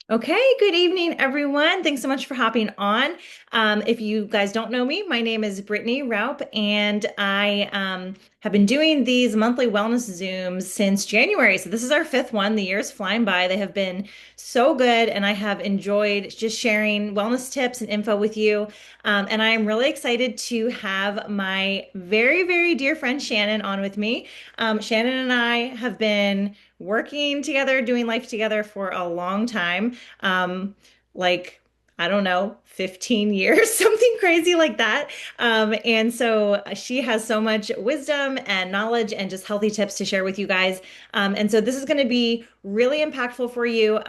Okay, good evening, everyone. Thanks so much for hopping on. If you guys don't know me, my name is Brittany Raup, and I have been doing these monthly wellness Zooms since January. So this is our fifth one. The year's flying by. They have been so good, and I have enjoyed just sharing wellness tips and info with you. And I'm really excited to have my very, very dear friend Shannon on with me. Shannon and I have been working together, doing life together for a long time. Um, like, I don't know, 15 years, something crazy like that. And so she has so much wisdom and knowledge and just healthy tips to share with you guys. And so this is going to be really impactful for you.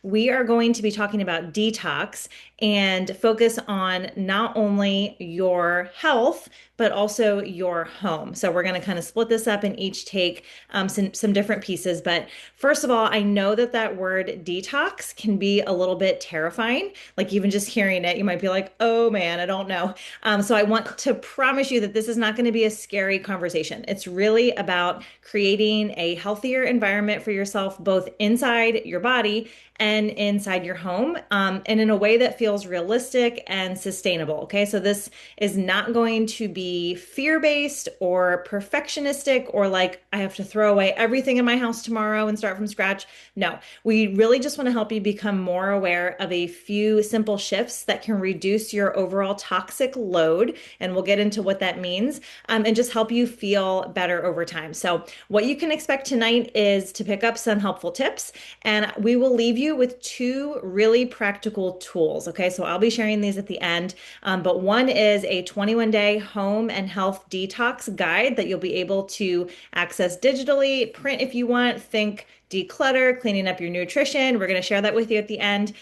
We are going to be talking about detox and focus on not only your health, but also your home. So we're going to kind of split this up and each take some different pieces. But first of all, I know that that word detox can be a little bit terrifying. Like even just hearing it, you might be like, oh man, I don't know. So I want to promise you that this is not going to be a scary conversation. It's really about creating a healthier environment for yourself, both inside your body and inside your home, and in a way that feels realistic and sustainable. Okay, so this is not going to be fear-based or perfectionistic or like I have to throw away everything in my house tomorrow and start from scratch. No, we really just want to help you become more aware of a few simple shifts that can reduce your overall toxic load, and we'll get into what that means, and just help you feel better over time. So, what you can expect tonight is to pick up some helpful tips, and we will leave you with two really practical tools. Okay, so I'll be sharing these at the end, but one is a 21-day home and health detox guide that you'll be able to access digitally, print if you want. Think declutter, cleaning up your nutrition. We're going to share that with you at the end,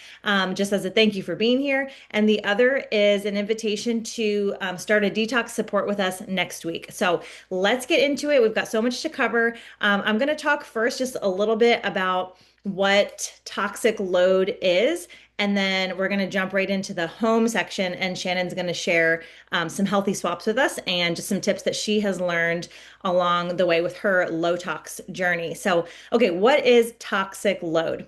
just as a thank you for being here. And the other is an invitation to start a detox support with us next week. So let's get into it. We've got so much to cover. I'm going to talk first just a little bit about what toxic load is. And then we're going to jump right into the home section, and Shannon's going to share some healthy swaps with us and just some tips that she has learned along the way with her low tox journey. So, okay, what is toxic load?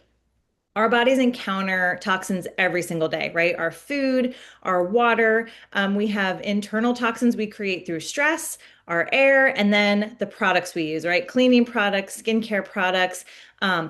Our bodies encounter toxins every single day, right? Our food, our water. We have internal toxins we create through stress, our air, and then the products we use, right? Cleaning products, skincare products,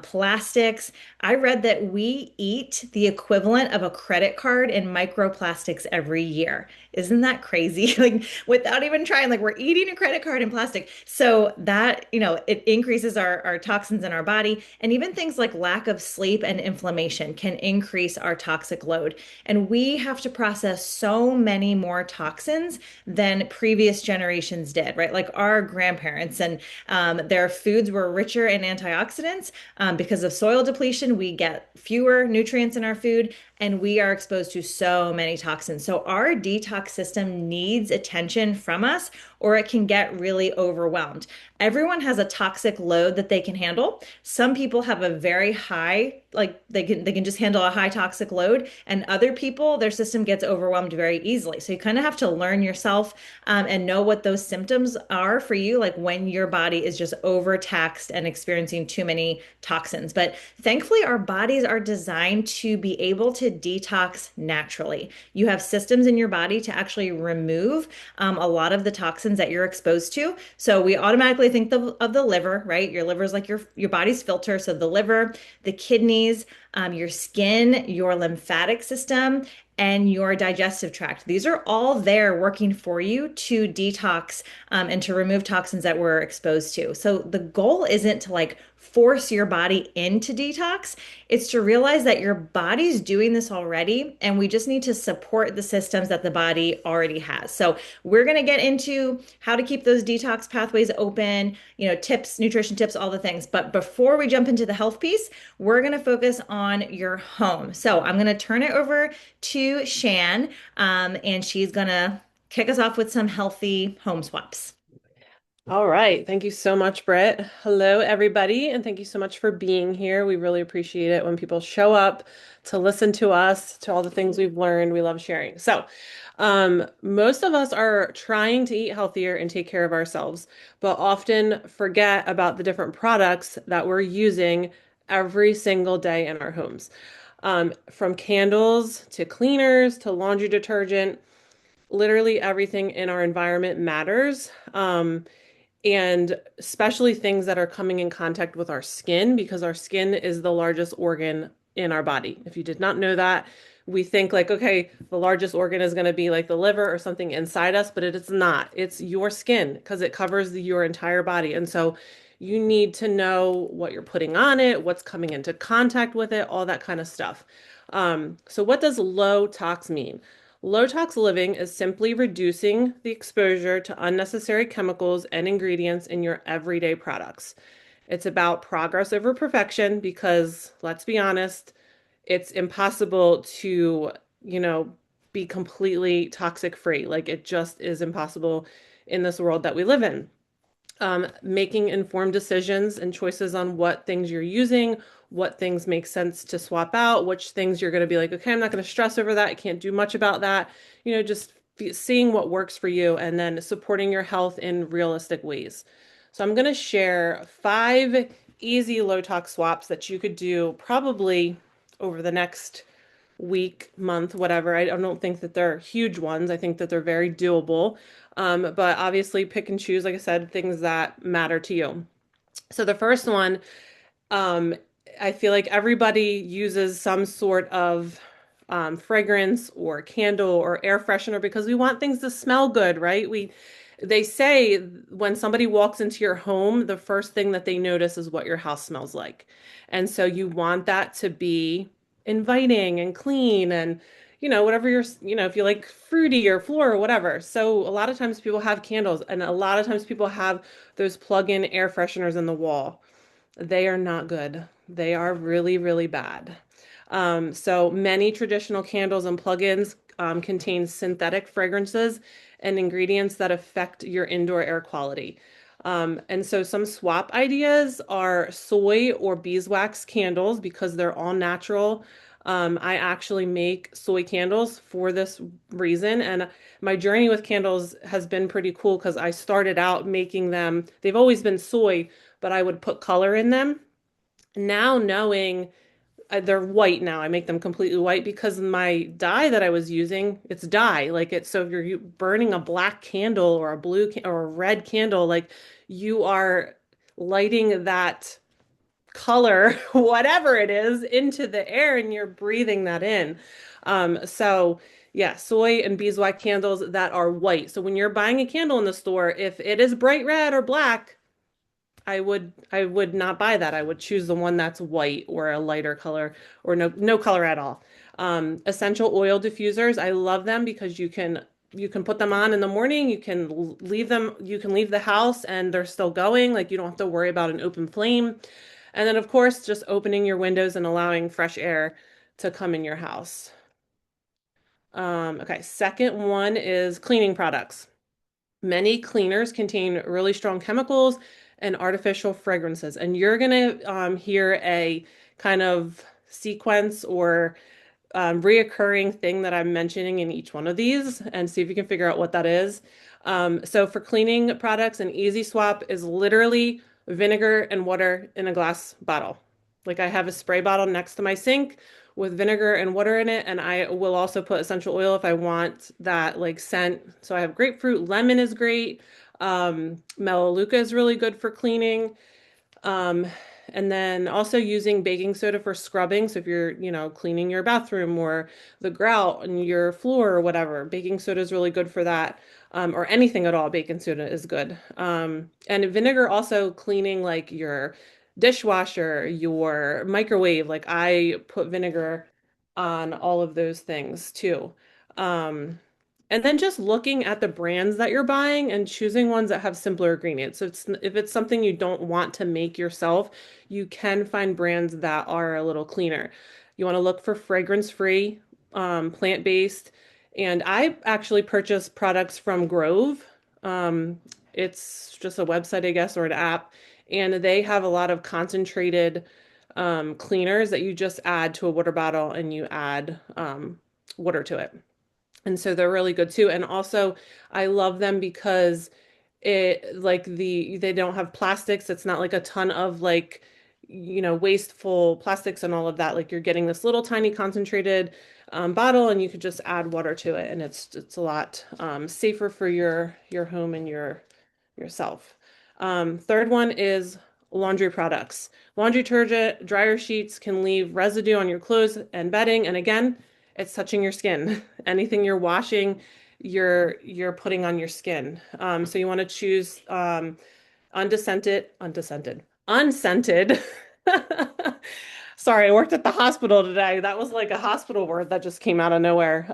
plastics. I read that we eat the equivalent of a credit card in microplastics every year. Isn't that crazy? Like without even trying, like we're eating a credit card in plastic. So that, it increases our toxins in our body. And even things like lack of sleep and inflammation can increase our toxic load. And we have to process so many more toxins than previous generations did, right? Like our grandparents and their foods were richer in antioxidants. Because of soil depletion, we get fewer nutrients in our food and we are exposed to so many toxins. So our detox system needs attention from us or it can get really overwhelmed. Everyone has a toxic load that they can handle. Some people have a very high, like they can just handle a high toxic load, and other people, their system gets overwhelmed very easily. So you kind of have to learn yourself and know what those symptoms are for you, like when your body is just overtaxed and experiencing too many toxins. But thankfully, our bodies are designed to be able to detox naturally. You have systems in your body to actually remove a lot of the toxins that you're exposed to. So we automatically think of the liver, right? Your liver is like your body's filter. So the liver, the kidneys, your skin, your lymphatic system, and your digestive tract. These are all there working for you to detox and to remove toxins that we're exposed to. So the goal isn't to like force your body into detox. It's to realize that your body's doing this already, and we just need to support the systems that the body already has. So we're going to get into how to keep those detox pathways open, tips, nutrition tips, all the things. But before we jump into the health piece, we're going to focus on your home. So I'm going to turn it over to Shan, and she's going to kick us off with some healthy home swaps. All right. Thank you so much, Britt. Hello, everybody, and thank you so much for being here. We really appreciate it when people show up to listen to us, to all the things we've learned. We love sharing. Most of us are trying to eat healthier and take care of ourselves, but often forget about the different products that we're using every single day in our homes. From candles to cleaners to laundry detergent, literally everything in our environment matters. And especially things that are coming in contact with our skin, because our skin is the largest organ in our body. If you did not know that, we think like, okay, the largest organ is going to be like the liver or something inside us, but it is not. It's your skin because it covers your entire body. And so you need to know what you're putting on it, what's coming into contact with it, all that kind of stuff. So what does low tox mean? Low tox living is simply reducing the exposure to unnecessary chemicals and ingredients in your everyday products. It's about progress over perfection because, let's be honest, it's impossible to, you know, be completely toxic free. Like it just is impossible in this world that we live in. Making informed decisions and choices on what things you're using, what things make sense to swap out, which things you're going to be like, okay, I'm not going to stress over that. I can't do much about that. Just seeing what works for you and then supporting your health in realistic ways. So I'm going to share 5 easy low tox swaps that you could do probably over the next week, month, whatever. I don't think that they're huge ones. I think that they're very doable. But obviously pick and choose, like I said, things that matter to you. So the first one, um, I feel like everybody uses some sort of fragrance or candle or air freshener because we want things to smell good, right? They say when somebody walks into your home, the first thing that they notice is what your house smells like. And so you want that to be inviting and clean and whatever if you like fruity or floral or whatever. So a lot of times people have candles and a lot of times people have those plug-in air fresheners in the wall. They are not good. They are really, really bad. So many traditional candles and plugins contain synthetic fragrances and ingredients that affect your indoor air quality. And so some swap ideas are soy or beeswax candles because they're all natural. I actually make soy candles for this reason. And my journey with candles has been pretty cool because I started out making them, they've always been soy, but I would put color in them. Now knowing they're white now, I make them completely white because my dye that I was using, it's dye. Like it's so if you're burning a black candle or a or a red candle, like you are lighting that color, whatever it is, into the air and you're breathing that in. So yeah, soy and beeswax candles that are white. So when you're buying a candle in the store, if it is bright red or black, I would not buy that. I would choose the one that's white or a lighter color or no color at all. Essential oil diffusers, I love them because you can put them on in the morning, you can leave the house and they're still going, like you don't have to worry about an open flame. And then of course, just opening your windows and allowing fresh air to come in your house. Okay, second one is cleaning products. Many cleaners contain really strong chemicals and artificial fragrances, and you're gonna hear a kind of sequence or reoccurring thing that I'm mentioning in each one of these and see if you can figure out what that is. So for cleaning products, an easy swap is literally vinegar and water in a glass bottle. Like I have a spray bottle next to my sink with vinegar and water in it, and I will also put essential oil if I want that like scent. So I have grapefruit, lemon is great. Melaleuca is really good for cleaning. Um, and then also using baking soda for scrubbing. So if you're, cleaning your bathroom or the grout and your floor or whatever, baking soda is really good for that. Or anything at all, baking soda is good. And vinegar also cleaning like your dishwasher, your microwave. Like I put vinegar on all of those things too. Um, and then just looking at the brands that you're buying and choosing ones that have simpler ingredients. So if it's something you don't want to make yourself, you can find brands that are a little cleaner. You want to look for fragrance-free, plant-based. And I actually purchase products from Grove. Um, it's just a website, I guess, or an app. And they have a lot of concentrated cleaners that you just add to a water bottle and you add water to it. And so they're really good too. And also I love them because they don't have plastics. It's not like a ton of like wasteful plastics and all of that. Like you're getting this little tiny concentrated bottle, and you could just add water to it, and it's a lot safer for your home and yourself. Third one is laundry products. Laundry detergent, dryer sheets can leave residue on your clothes and bedding, and again, it's touching your skin. Anything you're washing, you're putting on your skin. So you want to choose unscented. Sorry, I worked at the hospital today. That was like a hospital word that just came out of nowhere.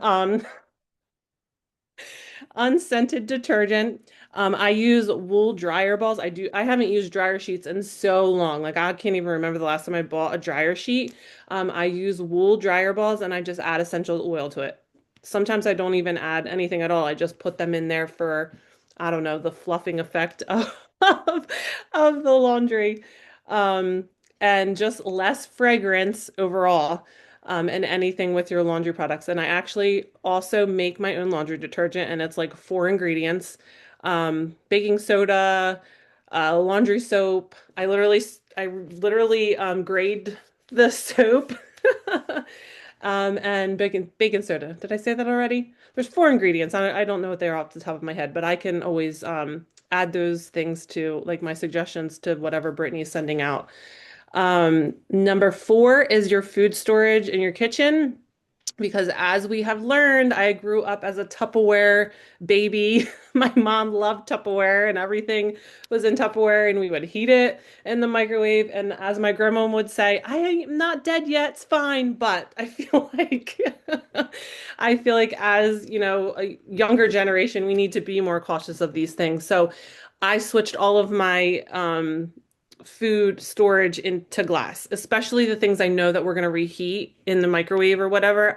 Unscented detergent. I use wool dryer balls. I haven't used dryer sheets in so long. Like I can't even remember the last time I bought a dryer sheet. I use wool dryer balls and I just add essential oil to it. Sometimes I don't even add anything at all. I just put them in there for, I don't know, the fluffing effect of, of the laundry. Um, and just less fragrance overall and anything with your laundry products. And I actually also make my own laundry detergent, and it's like four ingredients: baking soda, laundry soap. I literally grade the soap, and baking soda. Did I say that already? There's four ingredients. I don't know what they are off the top of my head, but I can always add those things to like my suggestions to whatever Brittany's sending out. Number four is your food storage in your kitchen. Because as we have learned, I grew up as a Tupperware baby. My mom loved Tupperware and everything was in Tupperware, and we would heat it in the microwave. And as my grandma would say, I am not dead yet, it's fine. But I feel like I feel like as, a younger generation, we need to be more cautious of these things. So I switched all of my food storage into glass, especially the things I know that we're going to reheat in the microwave or whatever.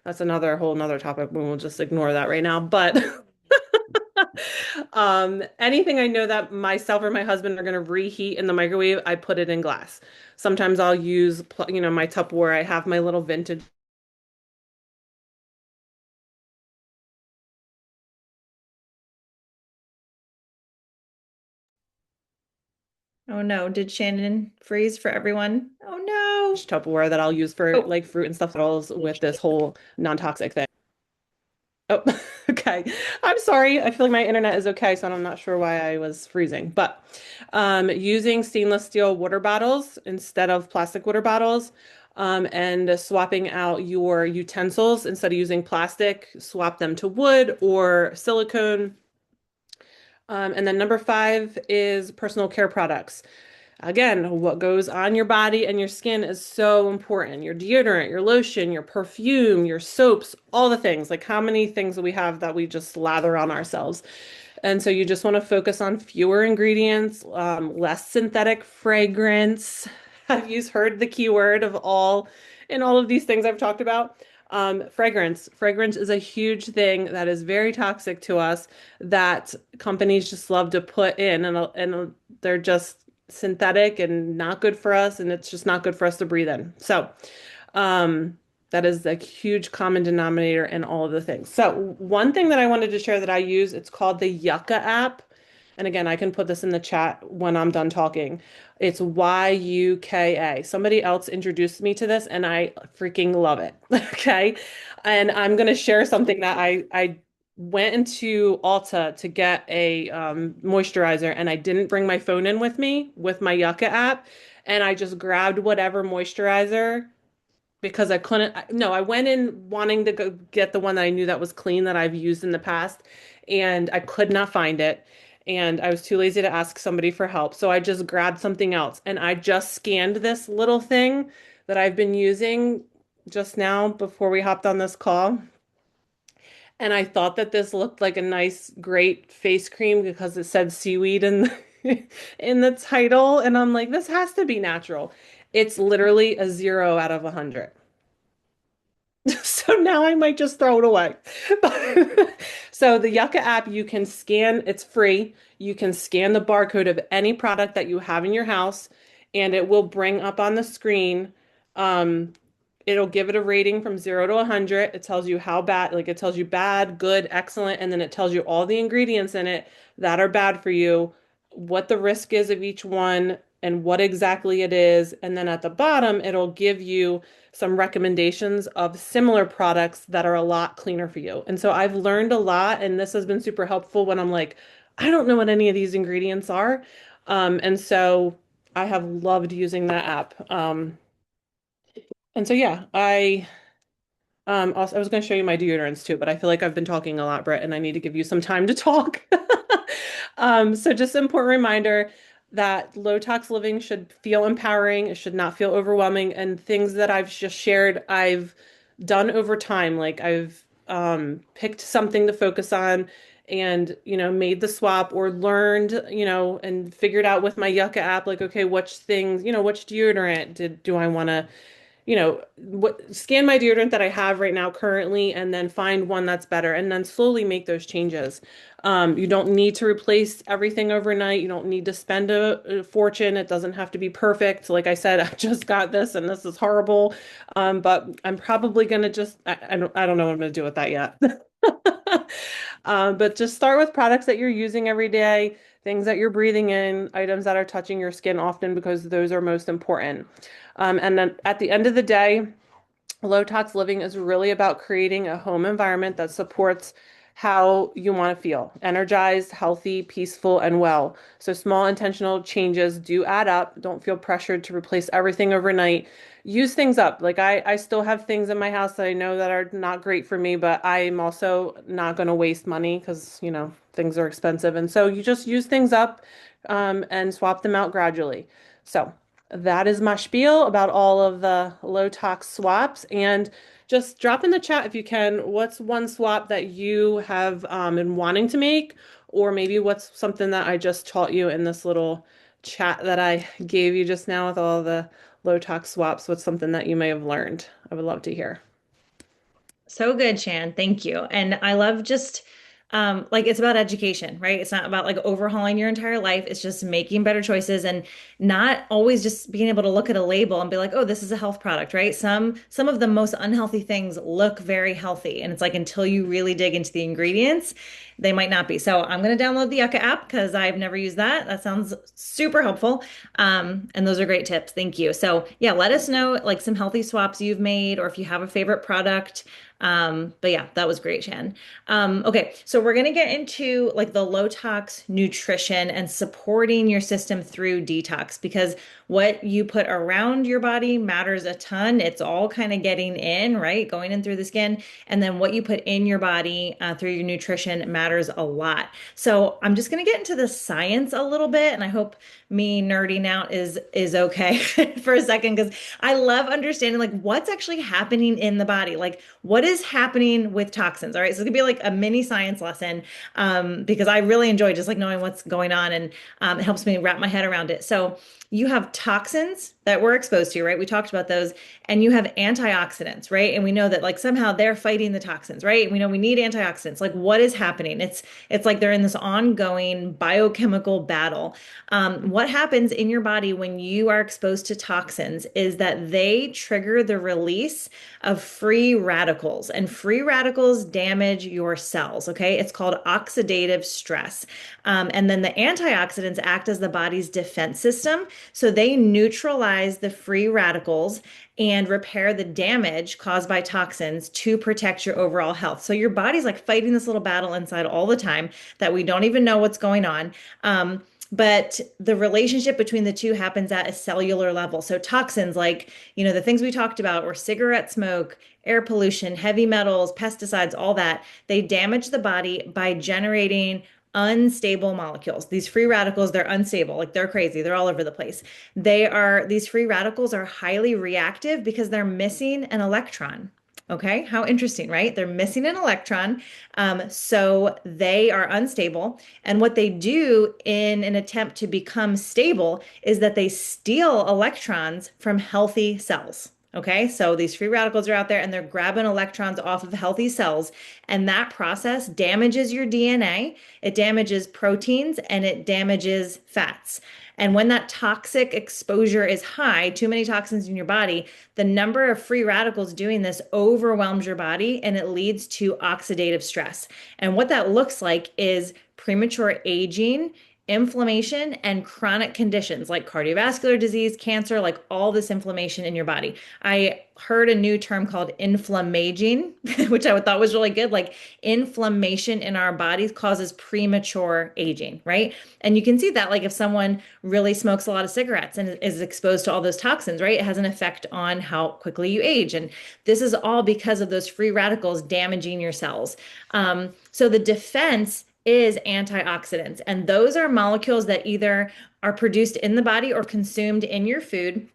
That's another whole nother topic. We'll just ignore that right now. But anything I know that myself or my husband are going to reheat in the microwave, I put it in glass. Sometimes I'll use, my Tupperware. I have my little vintage. Oh no, did Shannon freeze for everyone? Oh no. Tupperware that I'll use for Oh, like fruit and stuff with this whole non-toxic thing. Oh, okay. I'm sorry. I feel like my internet is okay, so I'm not sure why I was freezing. But using stainless steel water bottles instead of plastic water bottles, and swapping out your utensils instead of using plastic, swap them to wood or silicone. And then number five is personal care products. Again, what goes on your body and your skin is so important. Your deodorant, your lotion, your perfume, your soaps, all the things. Like how many things do we have that we just lather on ourselves? And so you just want to focus on fewer ingredients, less synthetic fragrance. Have you heard the keyword of all in all of these things I've talked about? Fragrance. Fragrance is a huge thing that is very toxic to us that companies just love to put in, and they're just synthetic and not good for us, and it's just not good for us to breathe in. So, that is a huge common denominator in all of the things. So, one thing that I wanted to share that I use, it's called the Yucca app. And again, I can put this in the chat when I'm done talking. It's Yuka. Somebody else introduced me to this and I freaking love it. Okay. And I'm going to share something that I went into Ulta to get a moisturizer, and I didn't bring my phone in with me with my Yucca app. And I just grabbed whatever moisturizer because I couldn't. No, I went in wanting to go get the one that I knew that was clean that I've used in the past, and I could not find it. And I was too lazy to ask somebody for help. So I just grabbed something else, and I just scanned this little thing that I've been using just now before we hopped on this call. And I thought that this looked like a nice, great face cream because it said seaweed in in the title. And I'm like, this has to be natural. It's literally a 0 out of 100. So now I might just throw it away. So the Yucca app, you can scan, it's free. You can scan the barcode of any product that you have in your house, and it will bring up on the screen. Um, It'll give it a rating from 0 to 100. It tells you how bad, like it tells you bad, good, excellent, and then it tells you all the ingredients in it that are bad for you, what the risk is of each one, and what exactly it is. And then at the bottom, it'll give you some recommendations of similar products that are a lot cleaner for you. And so I've learned a lot, and this has been super helpful when I'm like, I don't know what any of these ingredients are. And so I have loved using that app. And so yeah, I was going to show you my deodorants too, but I feel like I've been talking a lot, Brett, and I need to give you some time to talk. So just an important reminder that low tox living should feel empowering. It should not feel overwhelming. And things that I've just shared, I've done over time. Like I've picked something to focus on and, made the swap or learned, and figured out with my Yucca app, like, okay, which things, which deodorant do I want to scan my deodorant that I have right now currently and then find one that's better and then slowly make those changes. You don't need to replace everything overnight. You don't need to spend a fortune. It doesn't have to be perfect. Like I said, I just got this and this is horrible. But I'm probably gonna I don't know what I'm gonna do with that yet. But just start with products that you're using every day, things that you're breathing in, items that are touching your skin often because those are most important. And then at the end of the day, low tox living is really about creating a home environment that supports how you want to feel energized, healthy, peaceful, and well. So small intentional changes do add up. Don't feel pressured to replace everything overnight. Use things up. Like I still have things in my house that I know that are not great for me, but I'm also not going to waste money because, things are expensive. And so you just use things up and swap them out gradually. So that is my spiel about all of the low tox swaps. And just drop in the chat if you can, what's one swap that you have been wanting to make, or maybe what's something that I just taught you in this little chat that I gave you just now with all the low tox swaps. What's something that you may have learned? I would love to hear. So good, Shan. Thank you. And I love just like it's about education, right? It's not about like overhauling your entire life. It's just making better choices and not always just being able to look at a label and be like, "Oh, this is a health product," right? Some of the most unhealthy things look very healthy, and it's like until you really dig into the ingredients, they might not be. So I'm going to download the Yucca app because I've never used that. That sounds super helpful. And those are great tips. Thank you. So yeah, let us know like some healthy swaps you've made or if you have a favorite product. But yeah, that was great, Shan. Okay, so we're gonna get into like the low tox nutrition and supporting your system through detox because what you put around your body matters a ton. It's all kind of getting in, right? Going in through the skin. And then what you put in your body through your nutrition matters a lot. So I'm just gonna get into the science a little bit, and I hope me nerding out is okay for a second because I love understanding like what's actually happening in the body. Like what is happening with toxins? All right. So it's gonna be like a mini science lesson because I really enjoy just like knowing what's going on and it helps me wrap my head around it. So you have toxins that we're exposed to, right? We talked about those, and you have antioxidants, right? And we know that like somehow they're fighting the toxins, right? We know we need antioxidants. Like what is happening? It's like they're in this ongoing biochemical battle. What happens in your body when you are exposed to toxins is that they trigger the release of free radicals, and free radicals damage your cells. Okay. It's called oxidative stress. And then the antioxidants act as the body's defense system. So they neutralize the free radicals and repair the damage caused by toxins to protect your overall health. So your body's like fighting this little battle inside all the time that we don't even know what's going on. But the relationship between the two happens at a cellular level. So toxins like, the things we talked about, or cigarette smoke, air pollution, heavy metals, pesticides, all that, they damage the body by generating unstable molecules. These free radicals, they're unstable, like they're crazy. They're all over the place. These free radicals are highly reactive because they're missing an electron. Okay, how interesting, right? They're missing an electron, so they are unstable. And what they do in an attempt to become stable is that they steal electrons from healthy cells. Okay, so these free radicals are out there and they're grabbing electrons off of healthy cells, and that process damages your DNA, it damages proteins, and it damages fats. And when that toxic exposure is high, too many toxins in your body, the number of free radicals doing this overwhelms your body and it leads to oxidative stress. And what that looks like is premature aging inflammation and chronic conditions like cardiovascular disease, cancer, like all this inflammation in your body. I heard a new term called inflammaging, which I thought was really good. Like inflammation in our bodies causes premature aging, right? And you can see that like if someone really smokes a lot of cigarettes and is exposed to all those toxins, right? It has an effect on how quickly you age. And this is all because of those free radicals damaging your cells. So the defense is antioxidants, and those are molecules that either are produced in the body or consumed in your food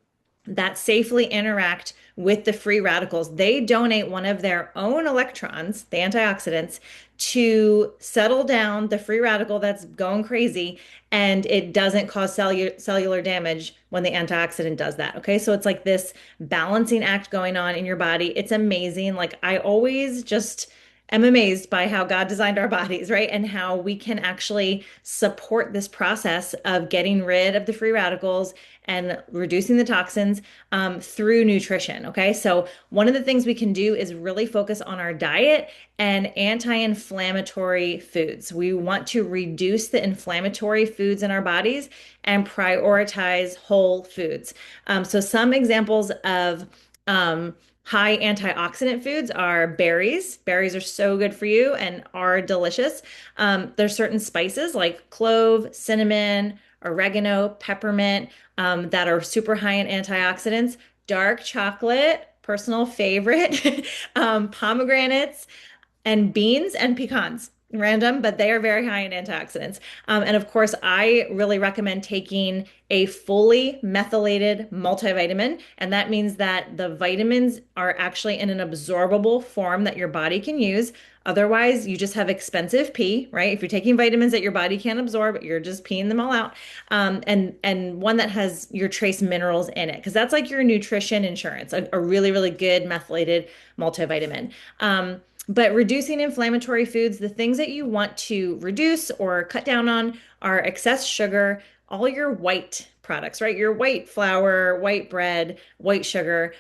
that safely interact with the free radicals. They donate one of their own electrons, the antioxidants, to settle down the free radical that's going crazy, and it doesn't cause cellular damage when the antioxidant does that. Okay, so it's like this balancing act going on in your body. It's amazing. Like I always just am amazed by how God designed our bodies, right? And how we can actually support this process of getting rid of the free radicals and reducing the toxins through nutrition. Okay. So, one of the things we can do is really focus on our diet and anti inflammatory foods. We want to reduce the inflammatory foods in our bodies and prioritize whole foods. So, some examples of high antioxidant foods are berries. Berries are so good for you and are delicious. There's certain spices like clove, cinnamon, oregano, peppermint that are super high in antioxidants. Dark chocolate, personal favorite, pomegranates, and beans and pecans. Random, but they are very high in antioxidants. And of course, I really recommend taking a fully methylated multivitamin. And that means that the vitamins are actually in an absorbable form that your body can use. Otherwise, you just have expensive pee, right? If you're taking vitamins that your body can't absorb, you're just peeing them all out. And one that has your trace minerals in it, because that's like your nutrition insurance, a really, really good methylated multivitamin. But reducing inflammatory foods, the things that you want to reduce or cut down on are excess sugar, all your white products, right? Your white flour, white bread, white sugar.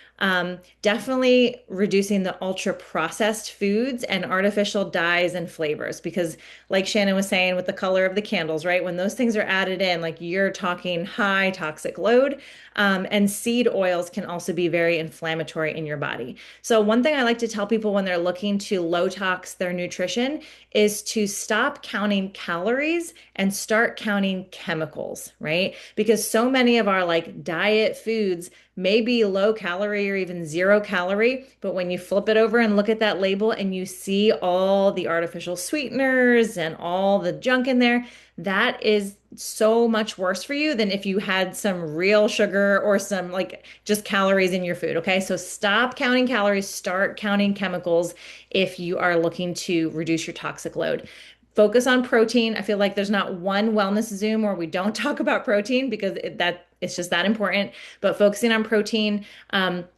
Definitely reducing the ultra processed foods and artificial dyes and flavors. Because, like Shannon was saying with the color of the candles, right? When those things are added in, like you're talking high toxic load. And seed oils can also be very inflammatory in your body. So, one thing I like to tell people when they're looking to low tox their nutrition is to stop counting calories and start counting chemicals, right? Because so many of our like diet foods may be low calorie or even 0 calorie, but when you flip it over and look at that label and you see all the artificial sweeteners and all the junk in there, that is so much worse for you than if you had some real sugar or some like just calories in your food. Okay. So stop counting calories, start counting chemicals if you are looking to reduce your toxic load. Focus on protein. I feel like there's not one wellness Zoom where we don't talk about protein because that it's just that important. But focusing on protein,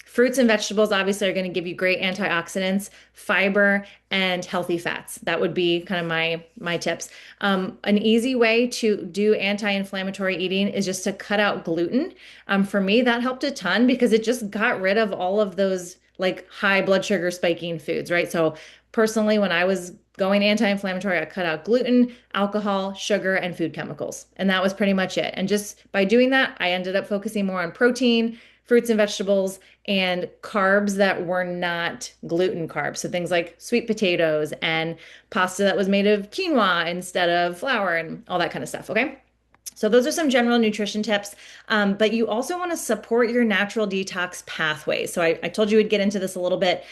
fruits and vegetables obviously are going to give you great antioxidants, fiber, and healthy fats. That would be kind of my tips. An easy way to do anti-inflammatory eating is just to cut out gluten. For me, that helped a ton because it just got rid of all of those like high blood sugar spiking foods, right? So personally, when I was going anti-inflammatory, I cut out gluten, alcohol, sugar, and food chemicals. And that was pretty much it. And just by doing that, I ended up focusing more on protein, fruits and vegetables, and carbs that were not gluten carbs. So things like sweet potatoes and pasta that was made of quinoa instead of flour and all that kind of stuff. Okay. So those are some general nutrition tips, but you also want to support your natural detox pathways. So I told you we'd get into this a little bit.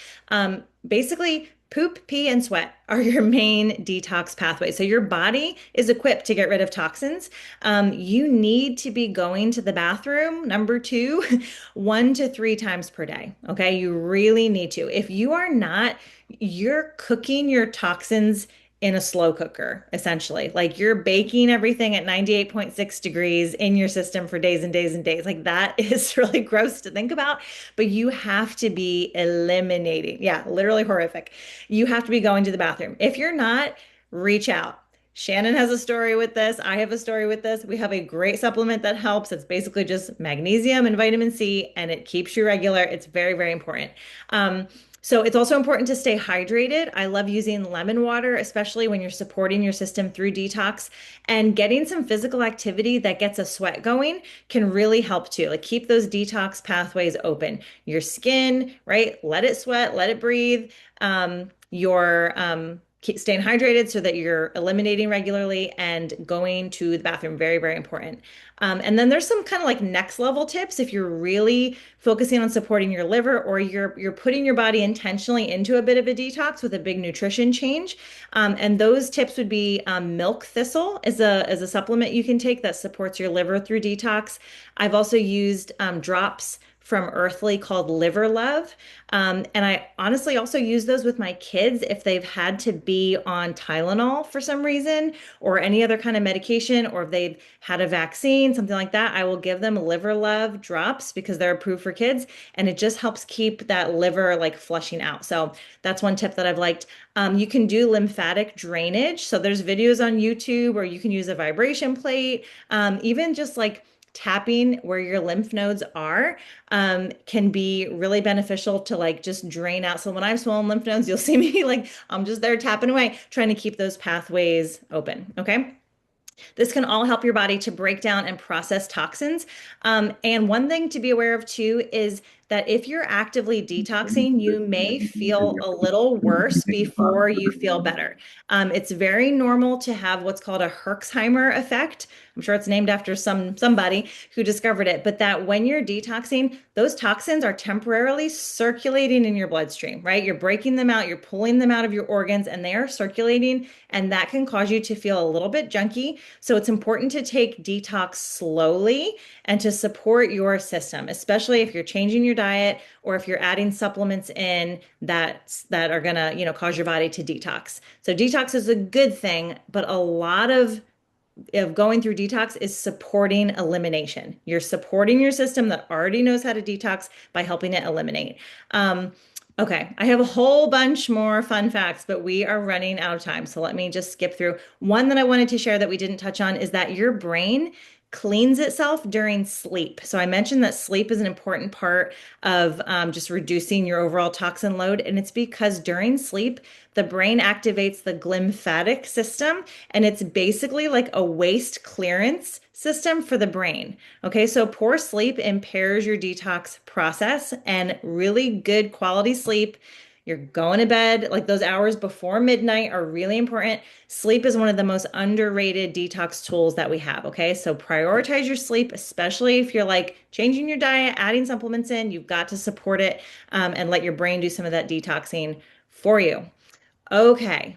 Basically, poop, pee, and sweat are your main detox pathways. So your body is equipped to get rid of toxins. You need to be going to the bathroom, number two, 1 to 3 times per day. Okay, you really need to. If you are not, you're cooking your toxins in a slow cooker, essentially. Like you're baking everything at 98.6 degrees in your system for days and days and days. Like that is really gross to think about, but you have to be eliminating. Yeah, literally horrific. You have to be going to the bathroom. If you're not, reach out. Shannon has a story with this. I have a story with this. We have a great supplement that helps. It's basically just magnesium and vitamin C, and it keeps you regular. It's very, very important. So it's also important to stay hydrated. I love using lemon water, especially when you're supporting your system through detox. And getting some physical activity that gets a sweat going can really help too. Like keep those detox pathways open. Your skin, right? Let it sweat, let it breathe. Keep staying hydrated so that you're eliminating regularly and going to the bathroom. Very, very important. And then there's some kind of like next level tips if you're really focusing on supporting your liver or you're putting your body intentionally into a bit of a detox with a big nutrition change. And those tips would be milk thistle is a supplement you can take that supports your liver through detox. I've also used drops from Earthly called Liver Love. And I honestly also use those with my kids if they've had to be on Tylenol for some reason or any other kind of medication, or if they've had a vaccine, something like that. I will give them Liver Love drops because they're approved for kids, and it just helps keep that liver like flushing out. So that's one tip that I've liked. You can do lymphatic drainage. So there's videos on YouTube, or you can use a vibration plate, even just like tapping where your lymph nodes are can be really beneficial to like just drain out. So when I have swollen lymph nodes, you'll see me like I'm just there tapping away, trying to keep those pathways open. Okay. This can all help your body to break down and process toxins. And one thing to be aware of too is that if you're actively detoxing, you may feel a little worse before you feel better. It's very normal to have what's called a Herxheimer effect. I'm sure it's named after somebody who discovered it, but that when you're detoxing, those toxins are temporarily circulating in your bloodstream, right? You're breaking them out, you're pulling them out of your organs, and they are circulating, and that can cause you to feel a little bit junky. So it's important to take detox slowly and to support your system, especially if you're changing your diet or if you're adding supplements in that are gonna, cause your body to detox. So detox is a good thing, but a lot of going through detox is supporting elimination. You're supporting your system that already knows how to detox by helping it eliminate. Okay, I have a whole bunch more fun facts, but we are running out of time. So let me just skip through. One that I wanted to share that we didn't touch on is that your brain cleans itself during sleep. So I mentioned that sleep is an important part of just reducing your overall toxin load. And it's because during sleep, the brain activates the glymphatic system, and it's basically like a waste clearance system for the brain. Okay, so poor sleep impairs your detox process, and really good quality sleep. You're going to bed, like those hours before midnight are really important. Sleep is one of the most underrated detox tools that we have. Okay, so prioritize your sleep, especially if you're like changing your diet, adding supplements in. You've got to support it and let your brain do some of that detoxing for you. Okay,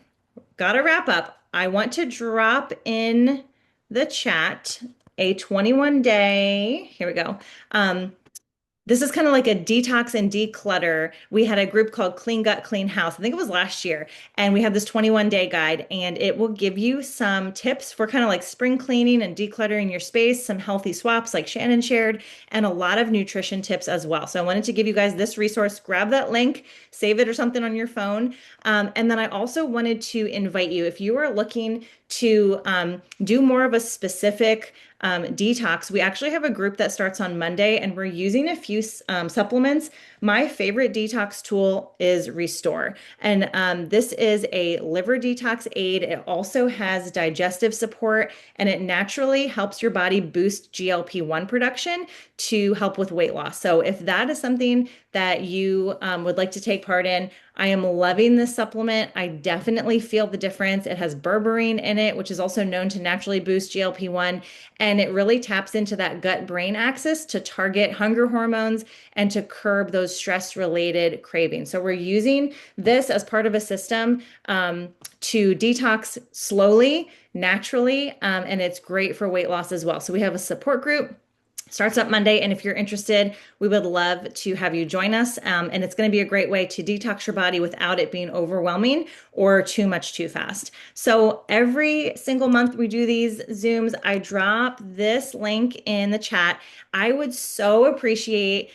gotta wrap up. I want to drop in the chat a 21 day. Here we go. This is kind of like a detox and declutter. We had a group called Clean Gut, Clean House. I think it was last year. And we have this 21-day guide, and it will give you some tips for kind of like spring cleaning and decluttering your space, some healthy swaps like Shannon shared, and a lot of nutrition tips as well. So I wanted to give you guys this resource. Grab that link, save it or something on your phone. And then I also wanted to invite you, if you are looking to do more of a specific detox. We actually have a group that starts on Monday, and we're using a few supplements. My favorite detox tool is Restore, and this is a liver detox aid. It also has digestive support, and it naturally helps your body boost GLP-1 production to help with weight loss. So if that is something that you would like to take part in, I am loving this supplement. I definitely feel the difference. It has berberine in it, which is also known to naturally boost GLP-1, and it really taps into that gut-brain axis to target hunger hormones and to curb those stress-related cravings. So we're using this as part of a system to detox slowly, naturally, and it's great for weight loss as well. So we have a support group. Starts up Monday, and if you're interested, we would love to have you join us. And it's going to be a great way to detox your body without it being overwhelming or too much too fast. So every single month we do these Zooms, I drop this link in the chat. I would so appreciate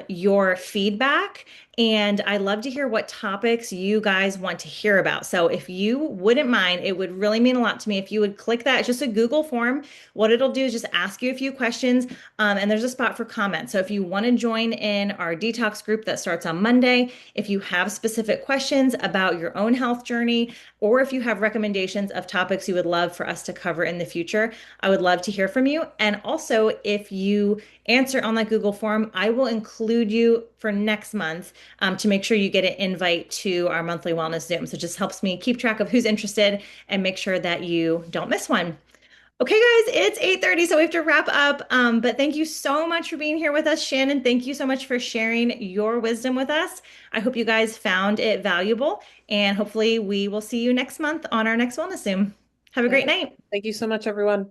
your feedback. And I love to hear what topics you guys want to hear about. So if you wouldn't mind, it would really mean a lot to me if you would click that. It's just a Google form. What it'll do is just ask you a few questions, and there's a spot for comments. So if you want to join in our detox group that starts on Monday, if you have specific questions about your own health journey, or if you have recommendations of topics you would love for us to cover in the future, I would love to hear from you. And also, if you answer on that Google form, I will include you for next month to make sure you get an invite to our monthly wellness Zoom. So it just helps me keep track of who's interested and make sure that you don't miss one. Okay, guys, it's 8:30, so we have to wrap up. But thank you so much for being here with us, Shannon. Thank you so much for sharing your wisdom with us. I hope you guys found it valuable, and hopefully we will see you next month on our next Wellness Zoom. Have a All great right. night. Thank you so much, everyone.